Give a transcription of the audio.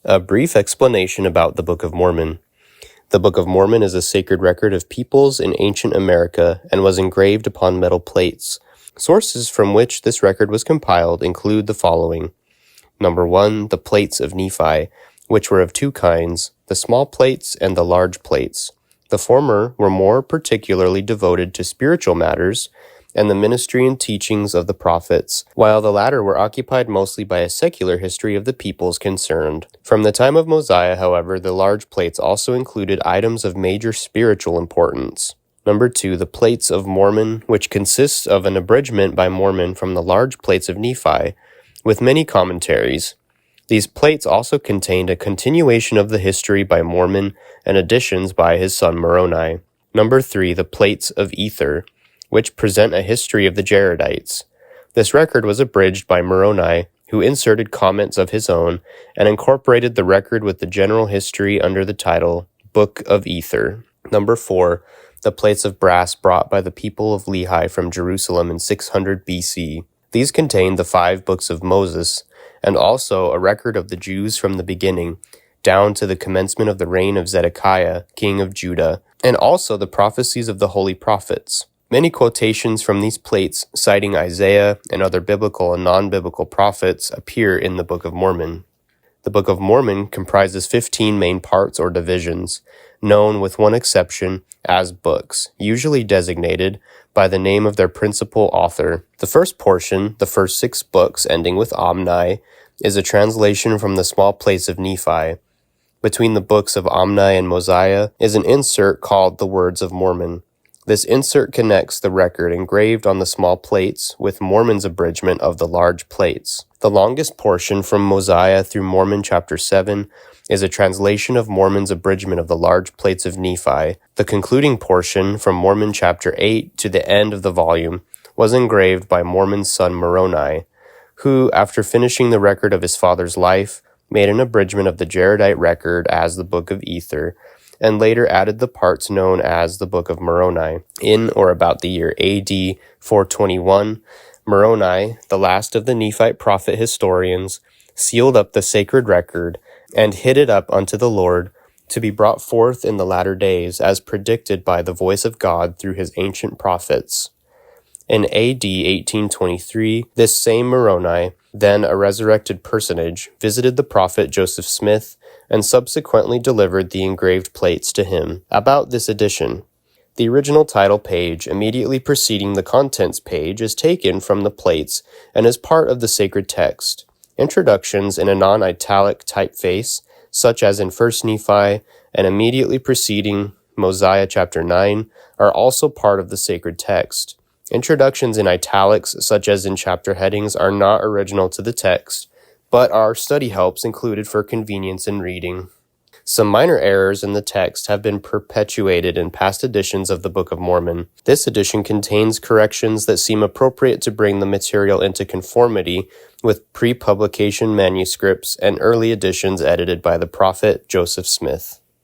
A brief explanation about the Book of Mormon. The Book of Mormon is a sacred record of peoples in ancient America and was engraved upon metal plates. Sources from which this record was compiled include the following. Number 1, the plates of Nephi, which were of two kinds, the small plates and the large plates. The former were more particularly devoted to spiritual matters and the ministry and teachings of the prophets, while the latter were occupied mostly by a secular history of the peoples concerned. From the time of Mosiah, however, the large plates also included items of major spiritual importance. Number 2, the plates of Mormon, which consists of an abridgment by Mormon from the large plates of Nephi, with many commentaries. These plates also contained a continuation of the history by Mormon and additions by his son Moroni. Number 3, the plates of Ether, which present a history of the Jaredites. This record was abridged by Moroni, who inserted comments of his own and incorporated the record with the general history under the title Book of Ether. Number 4, the plates of brass brought by the people of Lehi from Jerusalem in 600 BC. These contained the 5 books of Moses, and also a record of the Jews from the beginning, down to the commencement of the reign of Zedekiah, king of Judah, and also the prophecies of the holy prophets. Many quotations from these plates, citing Isaiah and other biblical and non-biblical prophets, appear in the Book of Mormon. The Book of Mormon comprises 15 main parts or divisions, known with one exception as books, usually designated by the name of their principal author. The first portion, the first 6 books ending with Omni, is a translation from the small plates of Nephi. Between the books of Omni and Mosiah is an insert called the Words of Mormon. This insert connects the record engraved on the small plates with Mormon's abridgment of the large plates. The longest portion from Mosiah through Mormon chapter 7 is a translation of Mormon's abridgment of the large plates of Nephi. The concluding portion from Mormon chapter 8 to the end of the volume was engraved by Mormon's son Moroni, who, after finishing the record of his father's life, made an abridgment of the Jaredite record as the Book of Ether, and later added the parts known as the Book of Moroni. In or about the year AD 421, Moroni, the last of the Nephite prophet historians, sealed up the sacred record and hid it up unto the Lord, to be brought forth in the latter days, as predicted by the voice of God through his ancient prophets. In AD 1823, this same Moroni, then a resurrected personage, visited the prophet Joseph Smith and subsequently delivered the engraved plates to him. About this edition, the original title page immediately preceding the contents page is taken from the plates and is part of the sacred text. Introductions in a non-italic typeface, such as in 1 Nephi and immediately preceding Mosiah chapter 9, are also part of the sacred text. Introductions in italics, such as in chapter headings, are not original to the text, but are study helps included for convenience in reading. Some minor errors in the text have been perpetuated in past editions of the Book of Mormon. This edition contains corrections that seem appropriate to bring the material into conformity with pre-publication manuscripts and early editions edited by the prophet Joseph Smith.